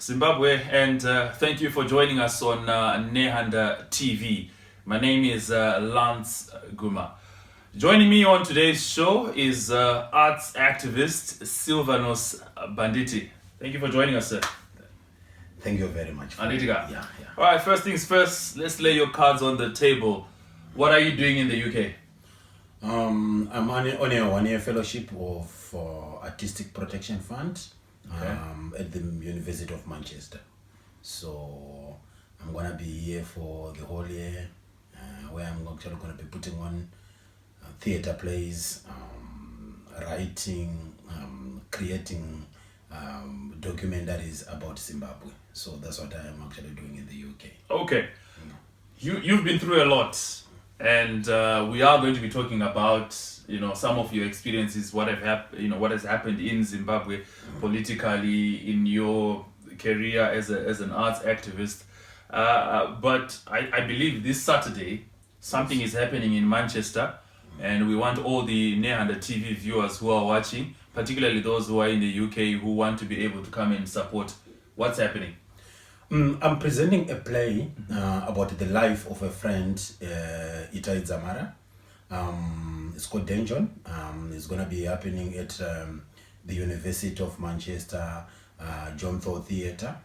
Zimbabwe, and thank you for joining us on Nehanda TV. My name is Lance Guma. Joining me on today's show is arts activist Silvanos Bhanditi. Thank you for joining us, sir. Thank you very much. Yeah. All right, first things first, let's lay your cards on the table. What are you doing in the UK? I'm on a 1-year fellowship of Artistic Protection Fund at the University of Manchester. So I'm going to be here for the whole year, where I'm actually going to be putting on theatre plays, writing, creating documentaries about Zimbabwe. So that's what I am actually doing in the UK. Okay. You've been through a lot, and we are going to be talking about some of your experiences, what has happened in Zimbabwe politically in your career as an arts activist. But I believe this Saturday something is happening in Manchester, and we want all the Nehanda TV viewers who are watching, particularly those who are in the UK, who want to be able to come and support. What's happening? I'm presenting a play about the life of a friend, Itai Zamara. It's called Denjon. It's going to be happening at the University of Manchester, John Thaw Theatre.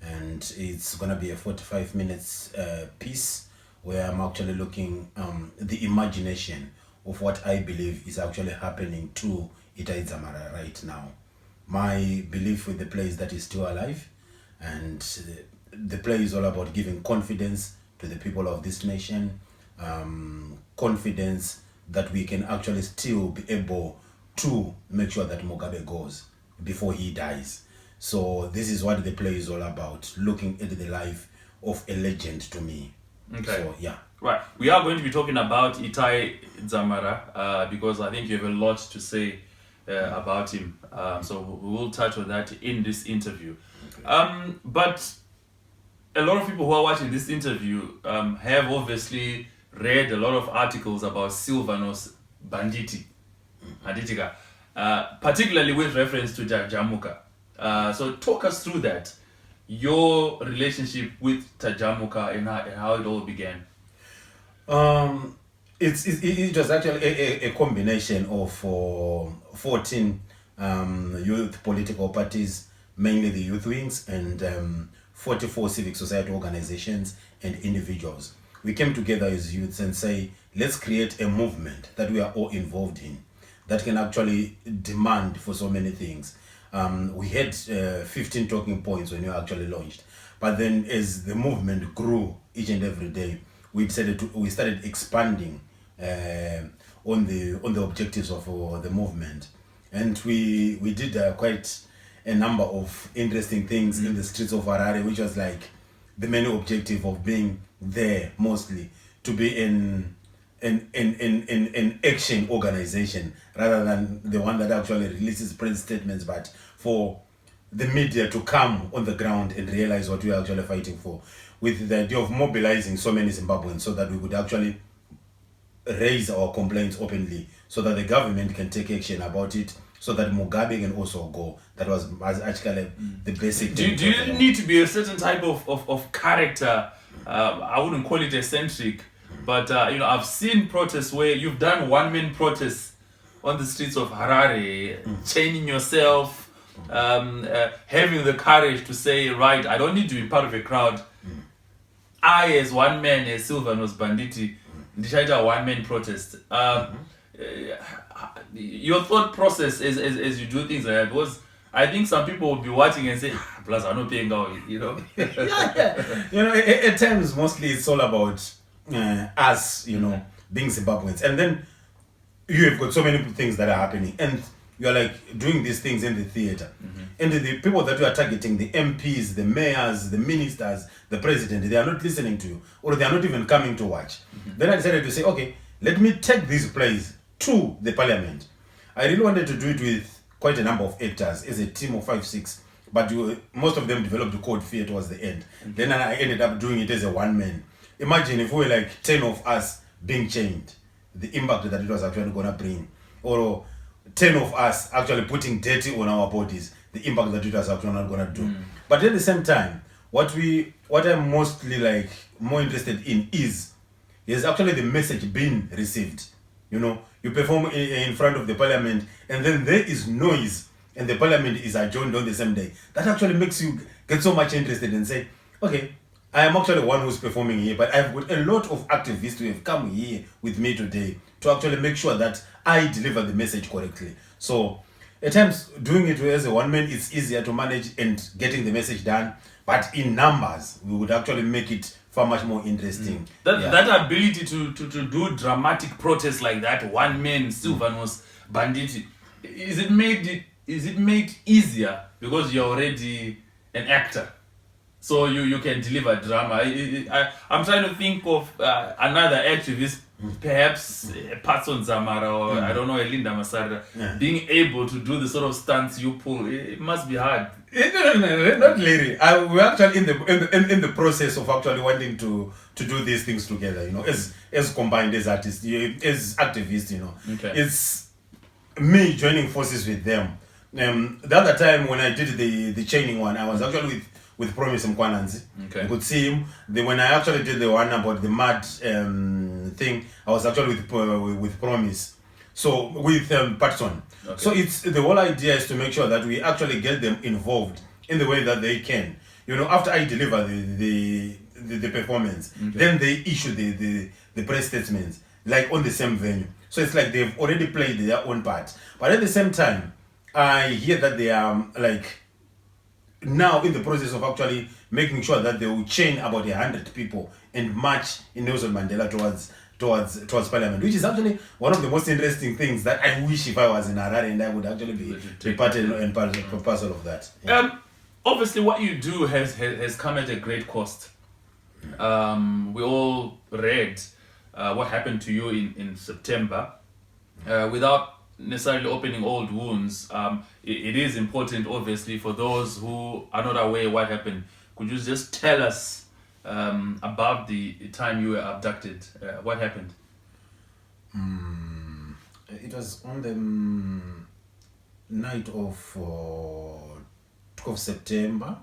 And it's going to be a 45 minutes piece where I'm actually looking the imagination of what I believe is actually happening to Itai Zamara right now. My belief with the play is that he's still alive, and the play is all about giving confidence to the people of this nation, confidence that we can actually still be able to make sure that Mugabe goes before he dies. So this is what the play is all about, looking at the life of a legend to me. Okay. So, yeah. Right. We are going to be talking about Itai Zamara because I think you have a lot to say about him. So we will touch on that in this interview. Okay. But a lot of people who are watching this interview have obviously read a lot of articles about Silvanos Bhanditi, particularly with reference to Tajamuka. So talk us through that, your relationship with Tajamuka and how it all began. It was actually a combination of 14 youth political parties, mainly the youth wings, and 44 civic society organizations and individuals. We came together as youths and say, let's create a movement that we are all involved in, that can actually demand for so many things. We had 15 talking points when we actually launched, but then as the movement grew each and every day, we started expanding on the objectives of the movement, and we did quite a number of interesting things in the streets of Harare, which was like the main objective of being there, mostly to be an action organization rather than the one that actually releases press statements, but for the media to come on the ground and realize what we are actually fighting for, with the idea of mobilizing so many Zimbabweans so that we could actually raise our complaints openly, so that the government can take action about it, so that Mugabe can also go. That was actually the basic thing. Do you need to be a certain type of character? I wouldn't call it eccentric, but I've seen protests where you've done one-man protests on the streets of Harare, chaining yourself, having the courage to say, right, I don't need to be part of a crowd. I, as one man, as Silvanos Bhanditi, decided a one-man protest. Your thought process as you do things like that was, I think some people would be watching and say, plus I'm not paying out, yeah. At times, mostly it's all about us, being Zimbabweans. And then you have got so many things that are happening, and you're like doing these things in the theater. And the people that you are targeting, the MPs, the mayors, the ministers, the president, they are not listening to you, or they are not even coming to watch. Then I decided to say, okay, let me take these plays to the parliament. I really wanted to do it with quite a number of actors, as a team of 5-6, but most of them developed the cold fear towards the end. Then I ended up doing it as a one-man. Imagine if we were like 10 of us being chained, the impact that it was actually going to bring. Or 10 of us actually putting dirty on our bodies, the impact that it was actually not going to do. But at the same time, what I'm mostly like more interested in is actually the message being received. You know, you perform in front of the parliament, and then there is noise, and the parliament is adjourned on the same day. That actually makes you get so much interested and say, okay, I am actually one who's performing here, but I've got a lot of activists who have come here with me today to actually make sure that I deliver the message correctly. So at times, doing it as a one man, it's easier to manage and getting the message done. But in numbers, we would actually make it far much more interesting. That ability to do dramatic protests like that, one man, Silvanos, Bhanditi, is it made easier because you're already an actor? So you can deliver drama. I'm trying to think of another activist, perhaps Patson Zamara or I don't know, Linda Masada, being able to do the sort of stunts you pull. It must be hard. No, not really. We're actually in the process of actually wanting to do these things together. You know, as combined as artists, as activists. You know, it's me joining forces with them. The other time when I did the chaining one, I was actually with Promise Mkwananzi. Okay. You could see him. When I actually did the one about the mud thing, I was actually with Promise. So with Patson. Okay. So it's the whole idea is to make sure that we actually get them involved in the way that they can. You know, after I deliver the performance, then they issue the press statements like on the same venue. So it's like they've already played their own part. But at the same time, I hear that they are like now in the process of actually making sure that they will chain about 100 people and march in Nelson Mandela towards Parliament, which is actually one of the most interesting things that I wish if I was in Harare and I would actually be part and parcel of that. Yeah. Obviously, what you do has come at a great cost. We all read what happened to you in September. Without necessarily opening old wounds, it is important, obviously, for those who are not aware what happened. Could you just tell us about the time you were abducted? What happened? It was on the night of 12th September.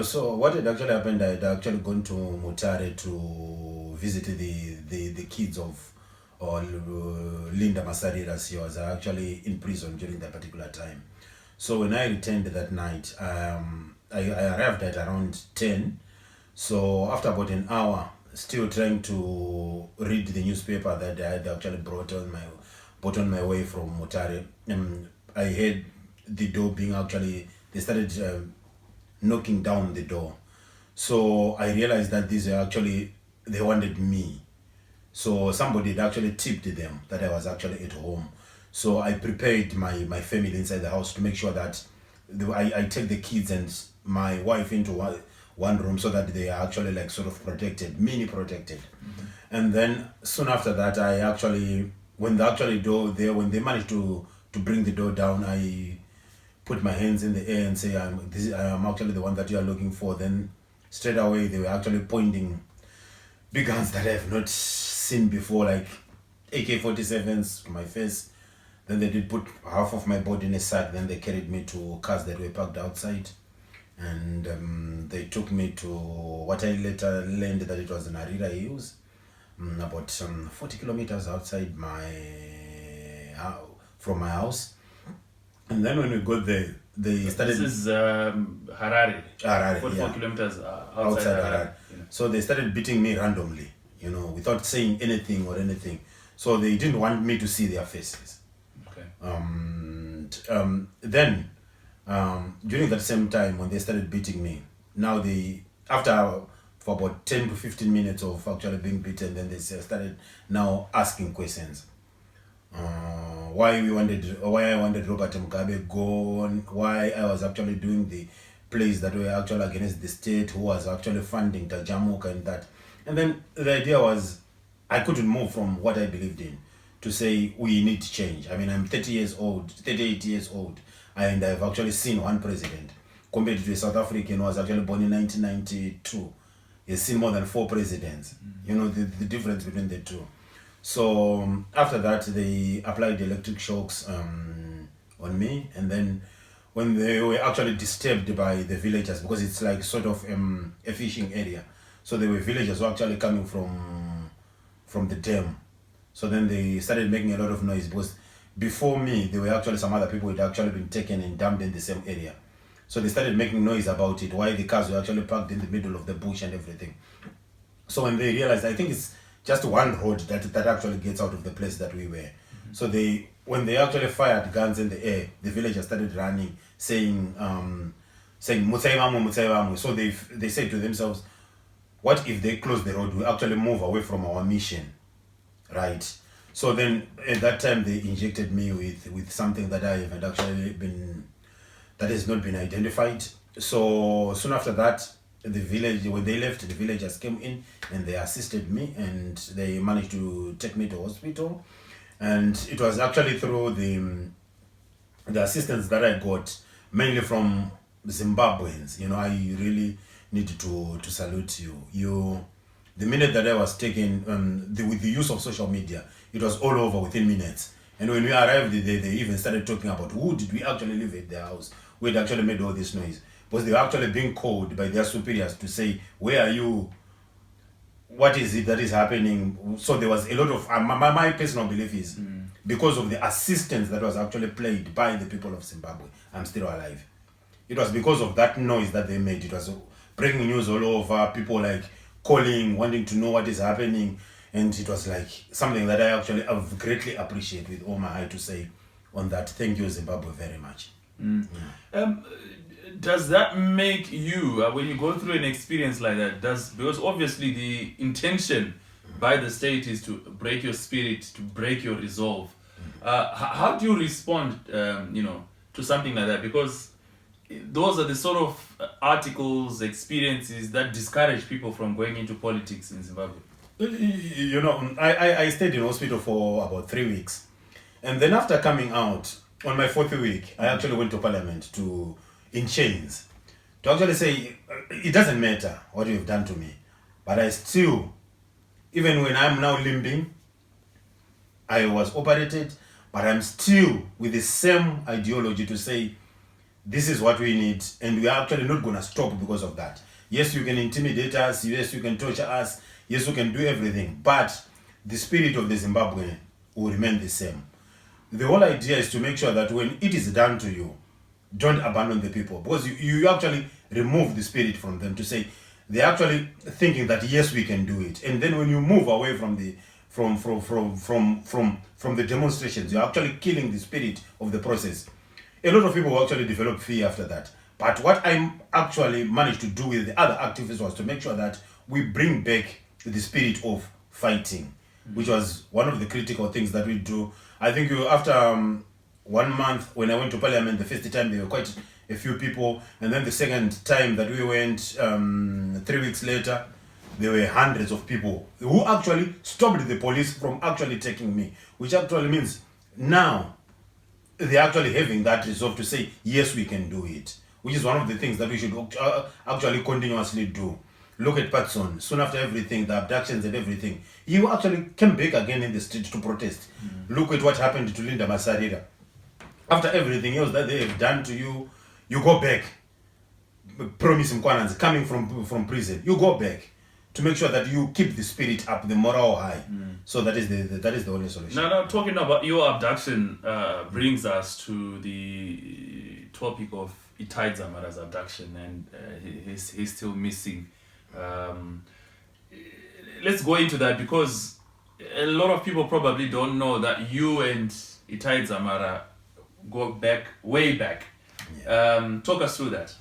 So what had actually happened, I had actually gone to Mutare to visit the kids of Linda Masarira. She was actually in prison during that particular time. So when I returned that night, I arrived at around 10. So after about an hour, still trying to read the newspaper that I had actually brought on my way from Mutare, I heard the door being actually, they started knocking down the door. So I realized that these are actually, they wanted me. So somebody had actually tipped them that I was actually at home. So I prepared my family inside the house to make sure that I take the kids and my wife into one room so that they are actually like sort of protected, mini protected. And then soon after that, I actually, when they managed to bring the door down, I put my hands in the air and say, I am actually the one that you are looking for. Then straight away, they were actually pointing big guns that I have not seen before, like AK-47s to my face. Then they did put half of my body in a sack. Then they carried me to cars that were parked outside. And they took me to what I later learned that it was in Harare Hills, about 40 kilometers outside from my house. And then when we got there, they started... This is Harare. Harare, 44 kilometers outside Harare. Yeah. So they started beating me randomly, without saying anything or anything. So they didn't want me to see their faces. Okay. Then, during that same time when they started beating me, now for about 10 to 15 minutes of actually being beaten, then they started now asking questions. Why I wanted Robert Mugabe gone, why I was actually doing the plays that were actually against the state, who was actually funding Tajamuka and that. And then the idea was I couldn't move from what I believed in to say we need change. I mean, I'm 38 years old, and I've actually seen one president compared to a South African who was actually born in 1992. He's seen more than 4 presidents. The difference between the two. So after that, they applied electric shocks on me, and then when they were actually disturbed by the villagers, because it's like sort of a fishing area. So there were villagers who were actually coming from the dam. So then they started making a lot of noise, because before me, there were actually some other people who had actually been taken and dumped in the same area. So they started making noise about it, why the cars were actually parked in the middle of the bush and everything. So when they realized, I think it's just one road that actually gets out of the place that we were. Mm-hmm. So when they actually fired guns in the air, the villagers started running, saying "Mutsai mamu, Mutsai mamu." So they said to themselves, what if they close the road? We actually move away from our mission, right? So then at that time they injected me with something that I haven't actually that has not been identified. So soon after that, when they left, the villagers came in and they assisted me, and they managed to take me to hospital. And it was actually through the assistance that I got, mainly from Zimbabweans. I really need to salute you. The minute that I was taken, with the use of social media, it was all over within minutes. And when we arrived, they even started talking about who did we actually live at their house, who had actually made all this noise. Because they were actually being called by their superiors to say, where are you? What is it that is happening? So there was a lot of, my personal belief is, because of the assistance that was actually played by the people of Zimbabwe, I'm still alive. It was because of that noise that they made. It was breaking news all over, people like calling, wanting to know what is happening. And it was like something that I actually greatly appreciate, with all my heart to say on that. Thank you, Zimbabwe, very much. Does that make you, when you go through an experience like that, because obviously the intention by the state is to break your spirit, to break your resolve. How do you respond, to something like that? Because those are the sort of articles, experiences that discourage people from going into politics in Zimbabwe. I stayed in hospital for about 3 weeks. And then after coming out, on my 4th week, I actually went to parliament in chains, to actually say, it doesn't matter what you've done to me, but I still, even when I'm now limping, I was operated, but I'm still with the same ideology to say, this is what we need, and we are actually not going to stop because of that. Yes, you can intimidate us, yes, you can torture us, yes, you can do everything, but the spirit of the Zimbabwean will remain the same. The whole idea is to make sure that when it is done to you, don't abandon the people, because you actually remove the spirit from them, to say they're actually thinking that yes, we can do it. And then when you move away from the demonstrations, you're actually killing the spirit of the process. A lot of people will actually develop fear after that. But what I actually managed to do with the other activists was to make sure that we bring back the spirit of fighting, which was one of the critical things that we do. I think after 1 month, when I went to parliament the first time, there were quite a few people, and then the second time that we went, 3 weeks later, there were hundreds of people who actually stopped the police from actually taking me, which actually means now they're actually having that resolve to say, yes, we can do it, which is one of the things that we should actually continuously do. Look at Patson. Soon after everything, the abductions and everything, he actually came back again in the street to protest. Look at what happened to Linda Masarira. After everything else that they have done to you, you go back. Promise Mkwananzi, coming from prison, you go back to make sure that you keep the spirit up, the morale high. So that is the only solution. Now, talking about your abduction brings us to the topic of Itai Dzamara's abduction, and he's still missing. Let's go into that, because a lot of people probably don't know that you and Itai Dzamara go back, way back. Yeah. Talk us through that.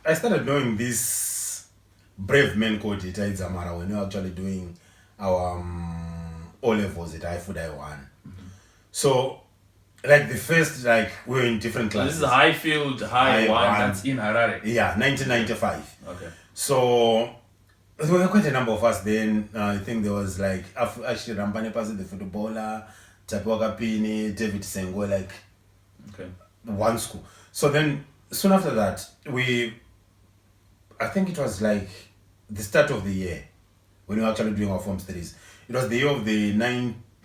I started knowing this brave man called Itai Dzamara when we were actually doing our O-levels at Ifudai 1. So, like the first, we were in different classes. So this is Highfield High 1, that's in Harare. Yeah, 1995. Okay. So, there were quite a number of us then. I think there was actually Rampane Pasi, the footballer, Tapuaka Pini, David Sengo, okay, one school. So then, soon after that, I think it was the start of the year when we were actually doing our form studies. It was the year of the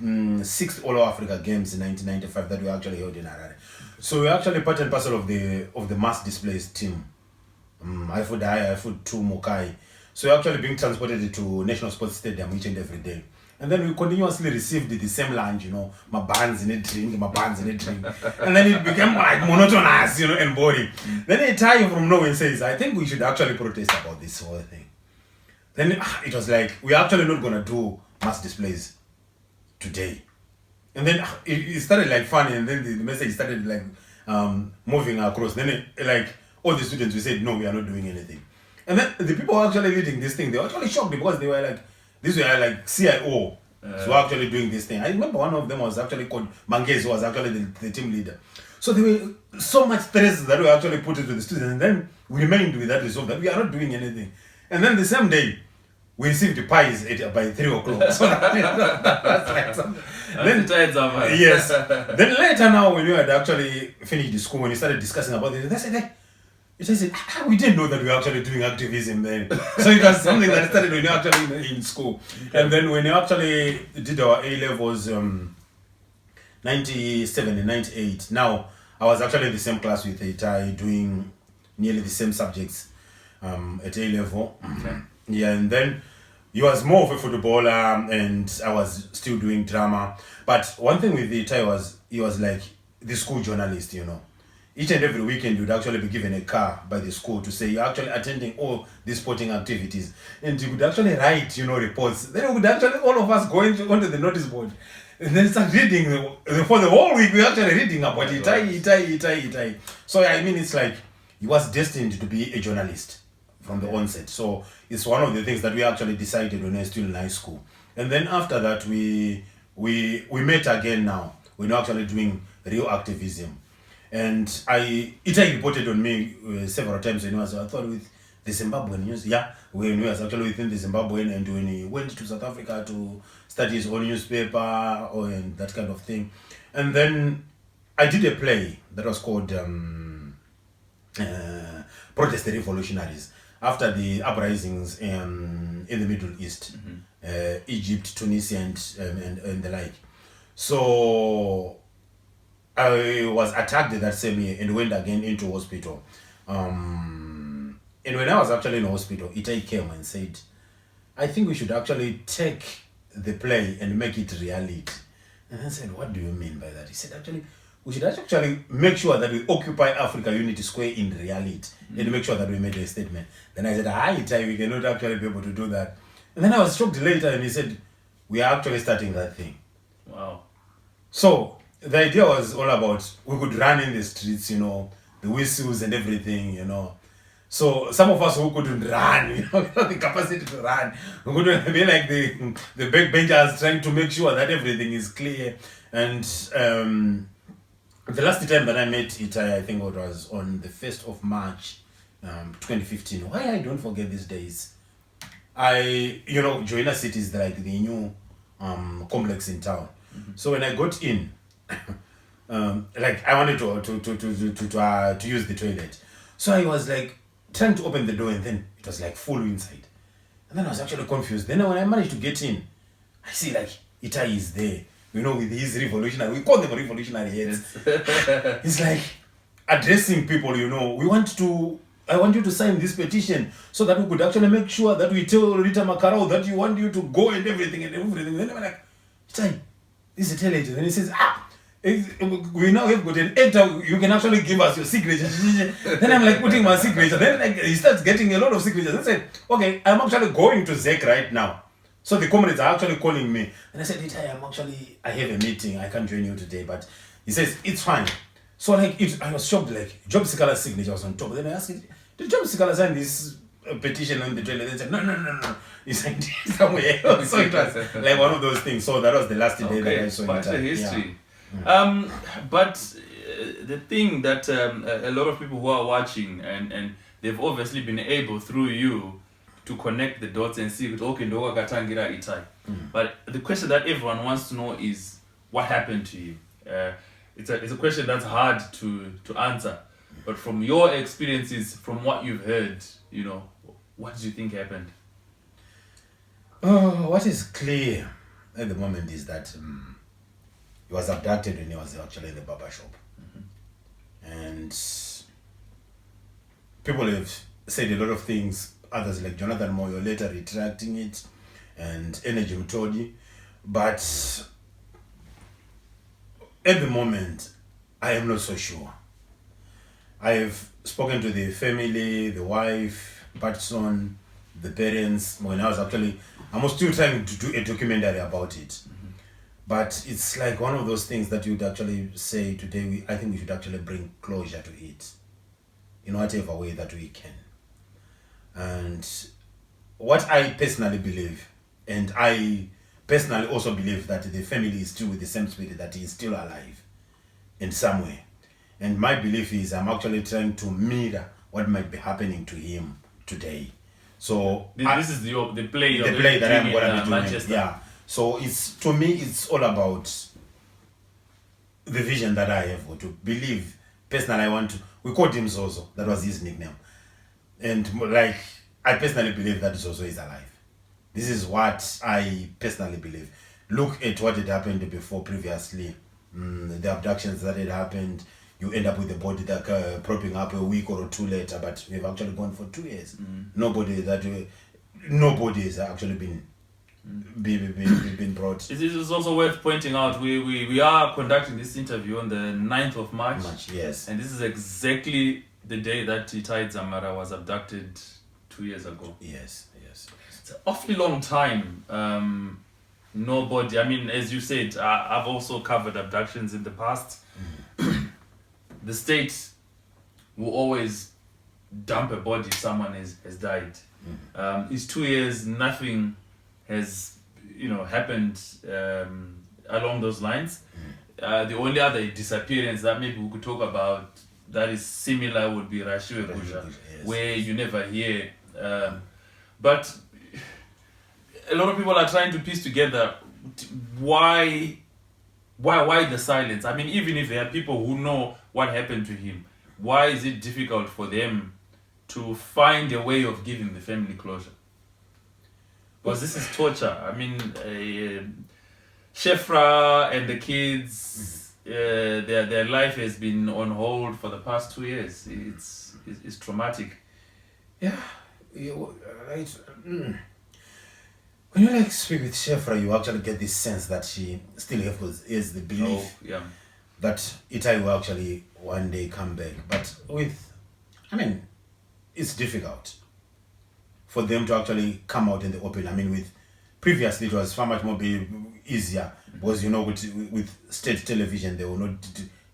6th All Africa Games in 1995 that were actually held in Harare. So we're actually part and parcel of the mass displaced team. I foot 2 Mokai. So we're actually being transported to National Sports Stadium each and every day. And then we continuously received the same lunch, my buns in a drink. And then it became like monotonous, and boring. Then a Thai from nowhere says, I think we should actually protest about this whole thing. Then it was like, we're actually not going to do mass displays today. And then it started like funny, and then the message started like moving across. Then like all the students, we said, no, we are not doing anything. And then the people actually leading this thing, they were actually shocked because they were like, these were like CIO. So actually doing this thing. I remember one of them was actually called Mangezi, who was actually the team leader. So there were so much stress that we actually put into the students, and then we remained with that resolve that we are not doing anything. And then the same day, we received the pies by 3 o'clock. So that's like something. Then, yes. Then later now, when we had actually finished the school, when we started discussing about it, they said, we didn't know that we were actually doing activism then. So it was something that started when we were actually in school. Okay. And then when we actually did our A-levels, 97 and 98, now I was actually in the same class with Itai, doing nearly the same subjects at A-level. Okay. Yeah, and then he was more of a footballer, and I was still doing drama. But one thing with Itai was, he was like the school journalist, Each and every weekend, you'd actually be given a car by the school to say you're actually attending all these sporting activities. And you could actually write, reports. Then we would actually, all of us, go onto the notice board and then start reading. For the whole week, we're actually reading about Itai. So, it's like he was destined to be a journalist from the onset. So, it's one of the things that we actually decided when we were still in high school. And then after that, we met again now. We're now actually doing real activism. And Itai reported on me several times when he was, I thought, with the Zimbabwean news. Yeah, when he was actually within the Zimbabwean, and when he went to South Africa to study his own newspaper and that kind of thing. And then I did a play that was called Protest the Revolutionaries, after the uprisings in the Middle East, Egypt, Tunisia, and the like. So I was attacked that same year and went again into hospital. And when I was actually in hospital, Itai came and said, I think we should actually take the play and make it reality. And I said, what do you mean by that? He said, actually, we should actually make sure that we occupy Africa Unity Square in reality and make sure that we made a statement. Then I said, Itai, we cannot actually be able to do that. And then I was shocked later, and he said, we are actually starting that thing. Wow. So the idea was all about, we could run in the streets, the whistles and everything, So some of us who couldn't run, the capacity to run, we couldn't be like the backbenchers trying to make sure that everything is clear. And the last time that I met Itai, I think it was on the 1st of March, 2015. Why I don't forget these days. Joina City is like the new complex in town. So when I got in, I wanted to use the toilet. So I was like trying to open the door, and then it was like full inside. And then I was actually confused. Then when I managed to get in, I see like Itai is there, with his revolutionary, we call them revolutionary heads. It's like addressing people, I want you to sign this petition so that we could actually make sure that we tell Rita Makarao that you want you to go and everything. Then I'm like, Itai, this is a toilet. And then he says, we now have got an actor, you can actually give us your signature. Then I'm like putting my signature. Then he starts getting a lot of signatures. I said, okay, I'm actually going to ZEC right now. So the comrades are actually calling me. And I said, I have a meeting. I can't join you today. But he says, it's fine. So I was shocked, Job Sikala's signature was on top. Then I asked him, did Job Sikala sign this petition on the toilet? They said, no. He signed it somewhere else. So it was like one of those things. So that was the last day that I saw him. Quite a history. Yeah. But the thing that a lot of people who are watching, and they've obviously been able through you to connect the dots and see, okay, Ndoga Katangira Itai. But the question that everyone wants to know is, what happened to you? It's a question that's hard to answer. But from your experiences, from what you've heard, what do you think happened? What is clear at the moment is that he was abducted when he was actually in the barber shop. And people have said a lot of things, others like Jonathan Moyo later retracting it, and Energy Mtodi. But at the moment, I am not so sure. I have spoken to the family, the wife, Patson, the parents. When I was still trying to do a documentary about it. But it's like one of those things that you'd actually say today, I think we should actually bring closure to it in whatever way that we can. And what I personally believe, and I personally also believe that the family is still with the same spirit, that he is still alive in some way. And my belief is I'm actually trying to mirror what might be happening to him today. So this is the play that I'm going to be doing. Manchester. Yeah. So to me, it's all about the vision that I have, or to believe. Personally, we called him Zozo. That was his nickname. And like, I personally believe that Zozo is alive. This is what I personally believe. Look at what had happened before previously. The abductions that had happened. You end up with the body that propping up a week or two later, but we've actually gone for 2 years. Nobody has actually been brought. It is also worth pointing out we are conducting this interview on the 9th of March. Yes. And this is exactly the day that Itai Dzamara was abducted 2 years ago. Yes. It's an awfully long time. Nobody, I mean, as you said, I've also covered abductions in the past. The state will always dump a body if someone has died. It's 2 years, nothing has happened along those lines. The only other disappearance that maybe we could talk about that is similar would be Rashiwe Busha, where you never hear. But a lot of people are trying to piece together why the silence. I mean, even if there are people who know what happened to him, why is it difficult for them to find a way of giving the family closure? Because this is torture. I mean, Shefra and the kids, their life has been on hold for the past 2 years. It's traumatic. Yeah, right. When you speak with Shefra, you actually get this sense that she still has the belief that Itai will actually one day come back. But it's difficult for them to actually come out in the open. I mean, previously it was far much more easier because with state television they will not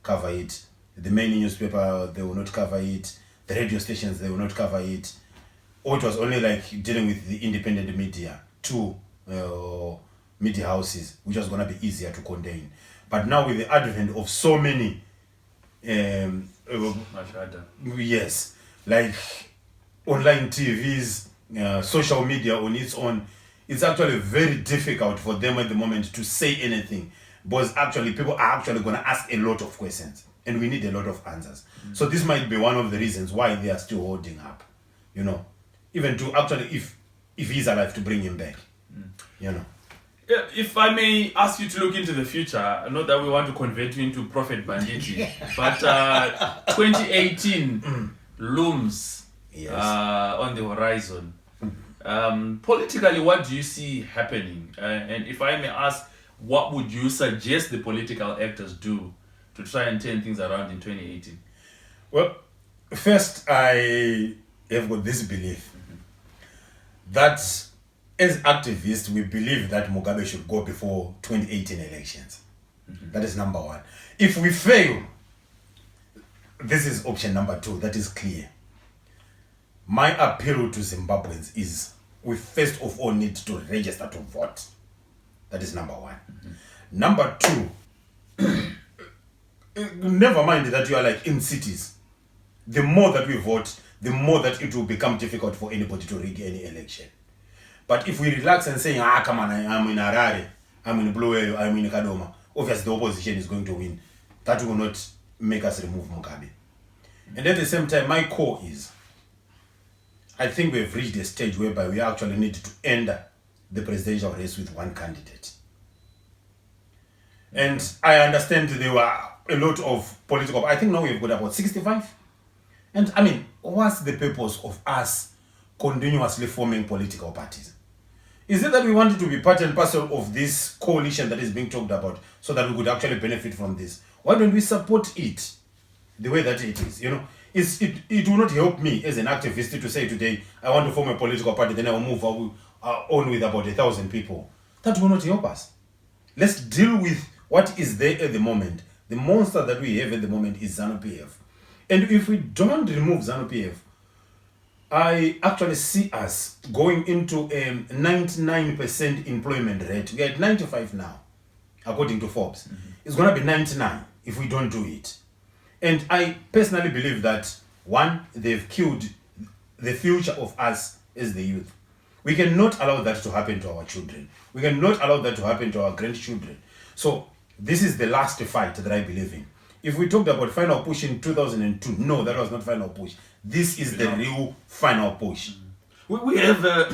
cover it. The main newspaper they will not cover it. The radio stations they will not cover it. Or it was only like dealing with the independent media, two media houses, which was going to be easier to contain. But now with the advent of so many, yes, like online TVs, social media on its own, it's actually very difficult for them at the moment to say anything, because actually people are actually going to ask a lot of questions, and we need a lot of answers. So this might be one of the reasons why they are still holding up, even to actually, if he's alive, to bring him back, Yeah, if I may ask you to look into the future, not that we want to convert you into Prophet Bhanditi, but 2018 looms on the horizon. Politically, what do you see happening? And if I may ask, what would you suggest the political actors do to try and turn things around in 2018? Well, first, I have got this belief that as activists, we believe that Mugabe should go before 2018 elections. That is number one. If we fail, this is option number two. That is clear. My appeal to Zimbabweans is we first of all need to register to vote. That is number one. Number two, never mind that you are like in cities. The more that we vote, the more that it will become difficult for anybody to rig any election. But if we relax and say, come on, I'm in Harare, I'm in Bluewayo, I'm in Kadoma, obviously the opposition is going to win. That will not make us remove Mugabe. And at the same time, my core is, I think we've reached a stage whereby we actually need to end the presidential race with one candidate. And I understand there were a lot of political, I think now we've got about 65. And I mean, what's the purpose of us continuously forming political parties? Is it that we wanted to be part and parcel of this coalition that is being talked about so that we could actually benefit from this? Why don't we support it the way that it is? You know, it will not help me as an activist to say today, I want to form a political party, then I will move on with about 1,000 people. That will not help us. Let's deal with what is there at the moment. The monster that we have at the moment is ZANU-PF. And if we don't remove ZANU-PF, I actually see us going into a 99% employment rate. We're at 95 now, according to Forbes. It's going to be 99 if we don't do it. And I personally believe that, one, they've killed the future of us as the youth. We cannot allow that to happen to our children. We cannot allow that to happen to our grandchildren. So this is the last fight that I believe in. If we talked about final push in 2002, no, that was not final push. This is the real final push. We have a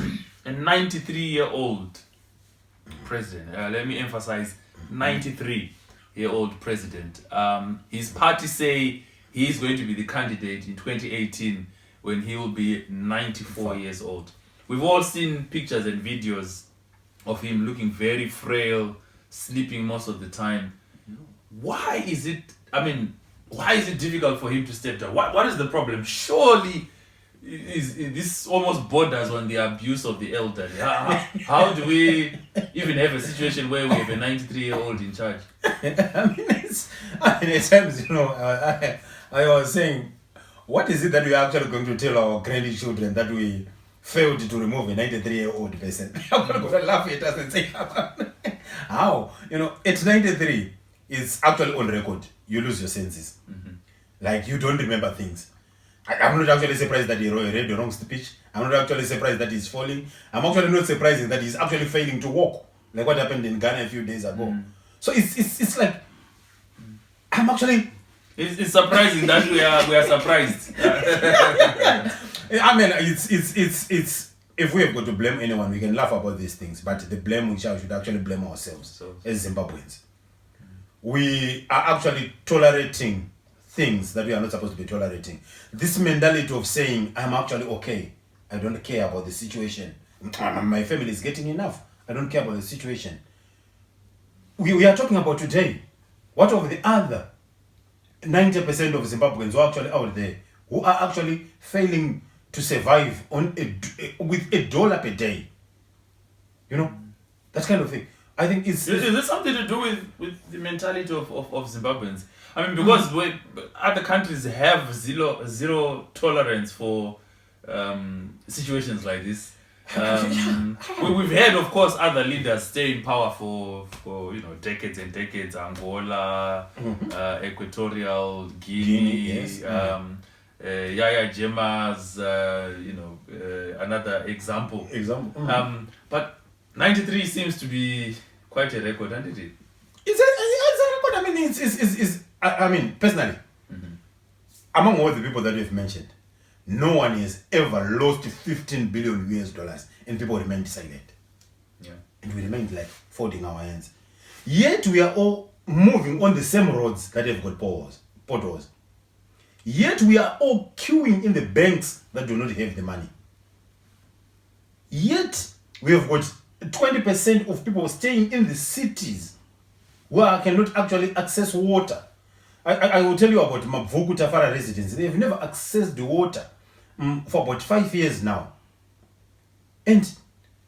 93-year-old president. Let me emphasize, 93-year-old president. His party say he's going to be the candidate in 2018 when he will be 94 years old. We've all seen pictures and videos of him looking very frail, sleeping most of the time. Why is it difficult for him to step down? What is the problem? Surely this almost borders on the abuse of the elderly. How do we even have a situation where we have a 93-year-old in charge? At times, you know, I was saying, what is it that we are actually going to tell our grandchildren that we failed to remove a 93-year-old person? I'm going to laugh at us and say, how? You know, at 93, it's actually on record. You lose your senses. Like, you don't remember things. I'm not actually surprised that he read the wrong speech. I'm not actually surprised that he's falling. I'm actually not surprised that he's actually failing to walk, like what happened in Ghana a few days ago. So it's like, I'm actually... It's surprising that we are surprised. I mean, it's if we have got to blame anyone, we can laugh about these things, but the blame we should actually blame ourselves as Zimbabweans. We are actually tolerating things that we are not supposed to be tolerating. This mentality of saying, I'm actually okay, I don't care about the situation, my family is getting enough, I don't care about the situation. We are talking about today. What of the other 90% of Zimbabweans who are actually out there, who are actually failing to survive on with $1 per day? You know, that kind of thing. I think is there something to do with the mentality of Zimbabweans? I mean, because other countries have zero tolerance for situations like this. We've had, of course, other leaders stay in power for decades and decades. Angola, Equatorial Guinea, yes. Yaya Jema's, another example. But 93 seems to be quite a record, isn't it? It's a record. I mean, I mean, personally, among all the people that we've mentioned, no one has ever lost 15 billion US dollars, and people remained silent. Yeah. And we remained like folding our hands. Yet we are all moving on the same roads that have got potholes. Yet we are all queuing in the banks that do not have the money. Yet we have got 20% of people staying in the cities where cannot actually access water. I will tell you about Mabvuku Tafara residents. They have never accessed the water for about 5 years now. And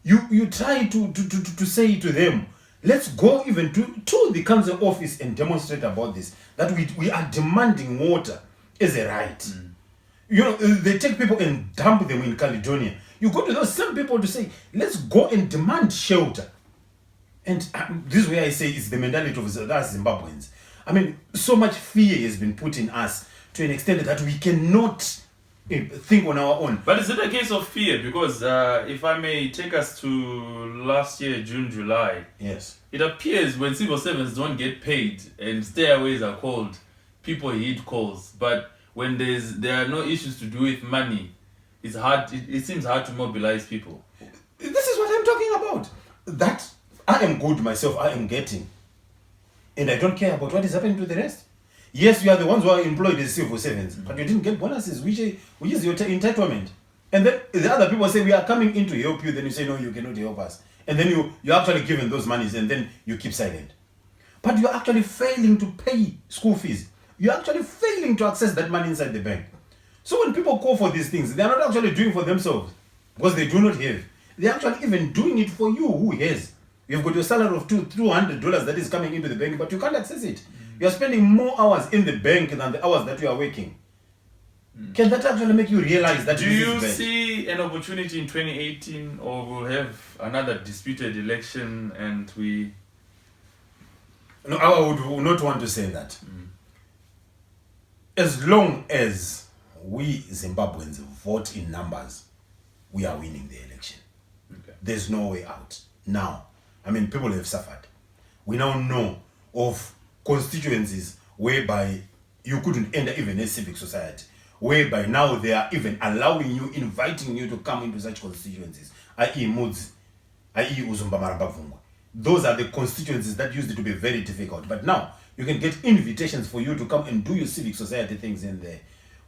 you try to say to them, let's go even to the council office and demonstrate about this, that we are demanding water as a right. You know, they take people and dump them in Caledonia. You go to those same people to say, let's go and demand shelter. And this is where I say it's the mentality of us Zimbabweans. I mean, so much fear has been put in us to an extent that we cannot think on our own. But is it a case of fear? Because if I may take us to last year, June, July. Yes. It appears when civil servants don't get paid and stayaways are called, people heed calls. But when there are no issues to do with money, it's hard. It seems hard to mobilize people. This is what I'm talking about. That I am good myself. I am getting. and I don't care about what is happening to the rest. Yes, you are the ones who are employed as civil servants, but you didn't get bonuses, which is your entitlement. And then the other people say, we are coming in to help you. Then you say, no, you cannot help us. And then you're actually given those monies, and then you keep silent. But you're actually failing to pay school fees. You're actually failing to access that money inside the bank. So when people call for these things, they're not actually doing for themselves, because they do not have. They're actually even doing it for you who has. You've got your salary of $200 that is coming into the bank, but you can't access it. You're spending more hours in the bank than the hours that you are working. Can that actually make you realize that? Do you see an opportunity in 2018, or we'll have another disputed election and we... No, I would not want to say that. As long as we Zimbabweans vote in numbers, we are winning the election. Okay. There's no way out. Now, I mean, people have suffered. We now know of constituencies whereby you couldn't enter even a civic society, whereby now they are even allowing you, inviting you to come into such constituencies, i.e. Mudzova, i.e. Uzumba Marambavungwa. Those are the constituencies that used to be very difficult. But now, you can get invitations for you to come and do your civic society things in there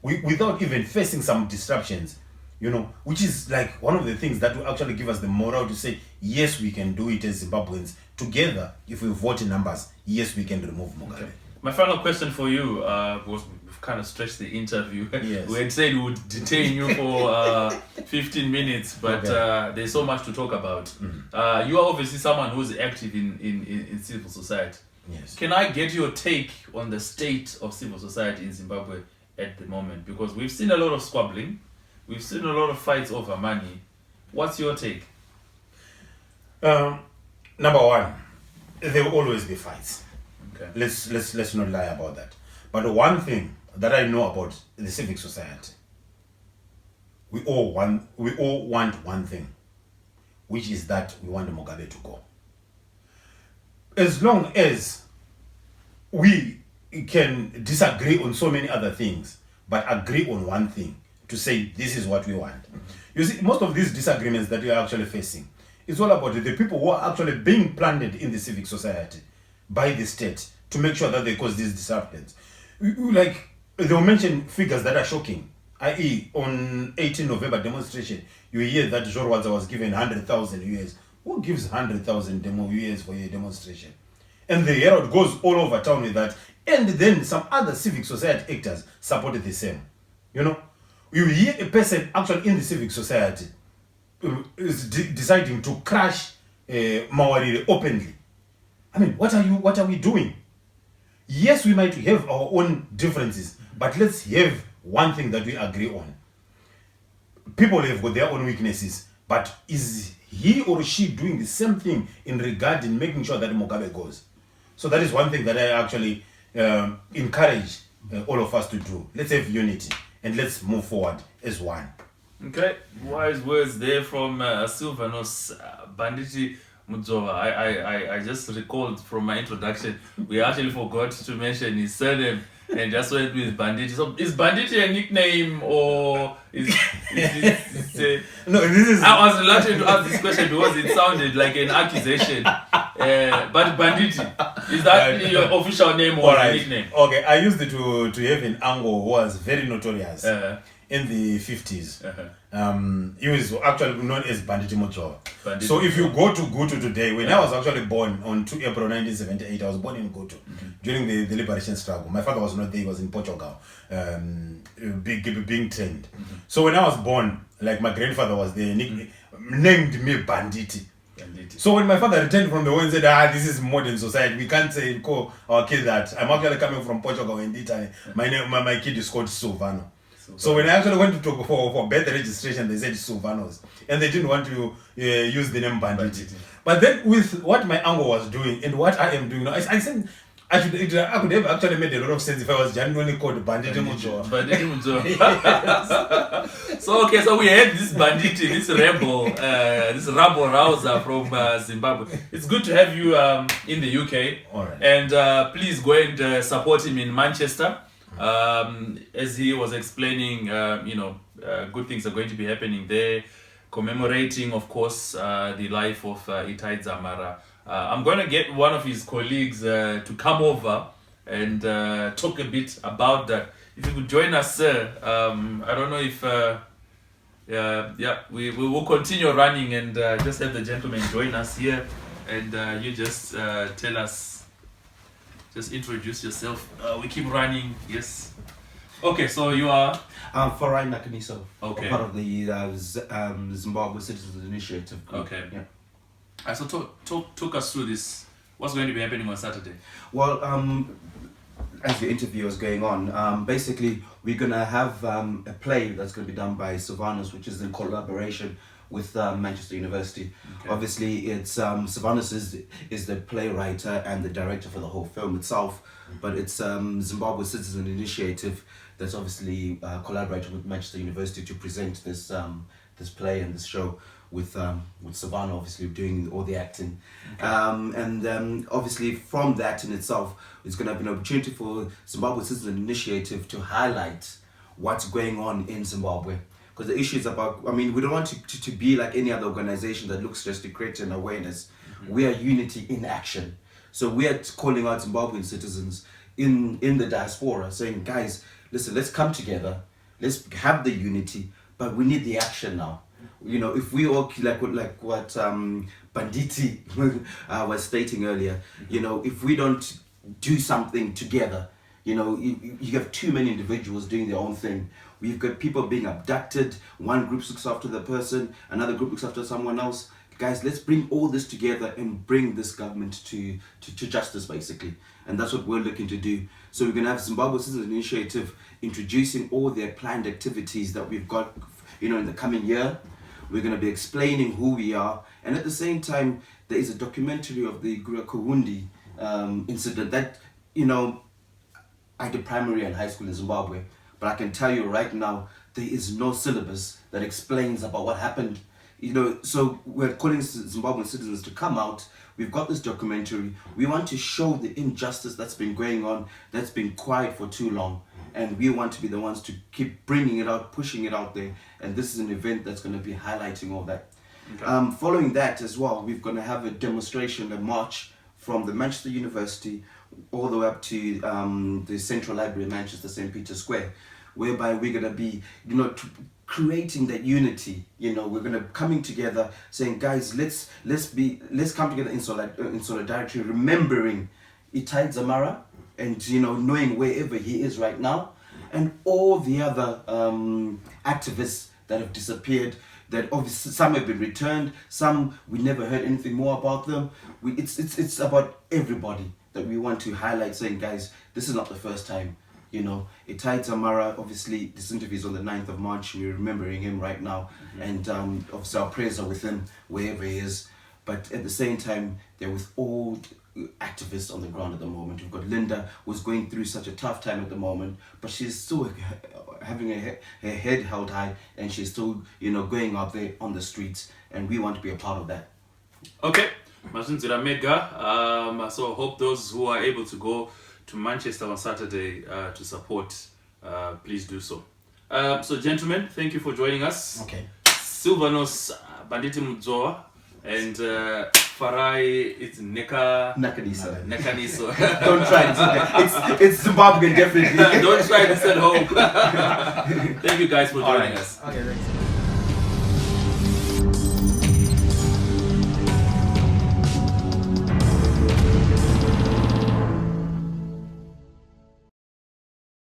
without even facing some disruptions, you know, which is like one of the things that will actually give us the morale to say, yes, we can do it as Zimbabweans. Together, if we vote in numbers, yes, we can remove Mugabe. Okay. My final question for you, was we've kind of stretched the interview. Yes. We had said we would detain you for 15 minutes, but okay. There's so much to talk about. You are obviously someone who's active in civil society. Yes. Can I get your take on the state of civil society in Zimbabwe at the moment? Because we've seen a lot of squabbling, we've seen a lot of fights over money. What's your take? Number one, there will always be fights. Okay. Let's not lie about that. But one thing that I know about the civic society, we all want one thing, which is that we want Mugabe to go. As long as we can disagree on so many other things, but agree on one thing, to say this is what we want. You see, most of these disagreements that we are actually facing, it's all about the people who are actually being planted in the civic society by the state to make sure that they cause these disruptions. Like, they'll mention figures that are shocking, i.e. on 18 November demonstration, you hear that Jorwadza was given 100,000 US. Who gives 100,000 US for a demonstration? And the Herald goes all over town with that. And then some other civic society actors supported the same. You know, you hear a person actually in the civic society is deciding to crash Mawarire openly. I mean, what are we doing? Yes, we might have our own differences, but let's have one thing that we agree on. People have got their own weaknesses, but is he or she doing the same thing in regard in making sure that Mugabe goes? So that is one thing that I actually encourage all of us to do. Let's have unity and let's move forward as one. Okay, wise words there from Silvanos, Bhanditi, Mudzova. I just recalled from my introduction, we actually forgot to mention his surname and just went with Bhanditi. So is Bhanditi a nickname or is No, this is... I was reluctant to ask this question because it sounded like an accusation. But Bhanditi, is that your official name or a nickname? Okay, I used it to have an uncle who was very notorious in the 50s. He was actually known as Bhanditi Mudzova. So if you go to Gutu today, when I was actually born on 2 April 1978, I was born in Gutu during the liberation struggle. My father was not there, he was in Portugal, being trained. So when I was born, like my grandfather was there, named me Bhanditi. So when my father returned from the war and said, this is modern society, we can't say, call our kid that. I'm actually coming from Portugal and Italy. My kid is called Silvano. So when I actually went to talk for birth registration, they said Silvanos. And they didn't want to use the name Bhanditi. But then with what my uncle was doing and what I am doing now, I said, I could have actually made a lot of sense if I was genuinely called Bhanditi Mudzova. So we had this Bhanditi, this rebel, this rabble rouser from Zimbabwe. It's good to have you in the UK. All right. And please go and support him in Manchester. As he was explaining, good things are going to be happening there. commemorating, of course, the life of Itai Dzamara. I'm going to get one of his colleagues to come over and talk a bit about that. If you could join us, sir. I don't know if... we will continue running and just have the gentleman join us here. And you just tell us, just introduce yourself. We keep running, yes. Okay, so you are... Farai Nakaniso. Okay. Part of the Zimbabwe Citizens Initiative group. Okay. Yeah. So talk us through this. What's going to be happening on Saturday? Well, as the interview is going on, basically we're going to have a play that's going to be done by Silvanos, which is in collaboration with Manchester University. Okay. Obviously, it's Silvanos is the playwright and the director for the whole film itself, but it's Zimbabwe Citizen Initiative that's obviously collaborated with Manchester University to present this this play and this show with Silvano obviously doing all the acting. Okay. And obviously from that in itself, it's going to be an opportunity for Zimbabwe Citizen Initiative to highlight what's going on in Zimbabwe. Because the issue is about, I mean, we don't want to be like any other organization that looks just to create an awareness. Mm-hmm. We are unity in action. So we are calling out Zimbabwean citizens in the diaspora saying, guys, listen, let's come together. Let's have the unity, but we need the action now. You know, if we all, like what Bhanditi was stating earlier, you know, if we don't do something together, you know, you have too many individuals doing their own thing. We've got people being abducted. One group looks after the person, another group looks after someone else. Guys, let's bring all this together and bring this government to justice, basically. And that's what we're looking to do. So we're going to have Zimbabwe Citizen Initiative introducing all their planned activities that we've got, you know, in the coming year. We're going to be explaining who we are. And at the same time, there is a documentary of the Kuhundi incident that, you know, I did primary and high school in Zimbabwe. But I can tell you right now, there is no syllabus that explains about what happened. You know, so we're calling Zimbabwean citizens to come out. We've got this documentary. We want to show the injustice that's been going on, that's been quiet for too long. And we want to be the ones to keep bringing it out, pushing it out there. And this is an event that's going to be highlighting all that. Okay. Following that as well, we're going to have a demonstration, a march from the Manchester University all the way up to the Central Library in Manchester, St. Peter's Square, whereby we're going to be, you know, creating that unity. You know, we're going to coming together, saying, guys, let's come together in solidarity, remembering Itai Dzamara, and, you know, knowing wherever he is right now, and all the other activists that have disappeared. That obviously some have been returned, some we never heard anything more about them. It's about everybody that we want to highlight, saying, guys, this is not the first time. You know, Itai Dzamara, obviously this interview is on the 9th of March, we're remembering him right now. Mm-hmm. And obviously our prayers are with him wherever he is. But at the same time, they're with all activists on the ground at the moment. We've got Linda, who's going through such a tough time at the moment, but she's still having her head held high, and she's still, you know, going out there on the streets, and we want to be a part of that. Okay, Mazinzira Mega. So I hope those who are able to go to Manchester on Saturday to support, please do so. So gentlemen, thank you for joining us. Okay. Silvanos, Bhanditi Mudzova, and Farai, it's Nakaniso. Don't try it. It's Zimbabwean, definitely. Don't try this at home. Thank you guys for joining us. Okay, thanks.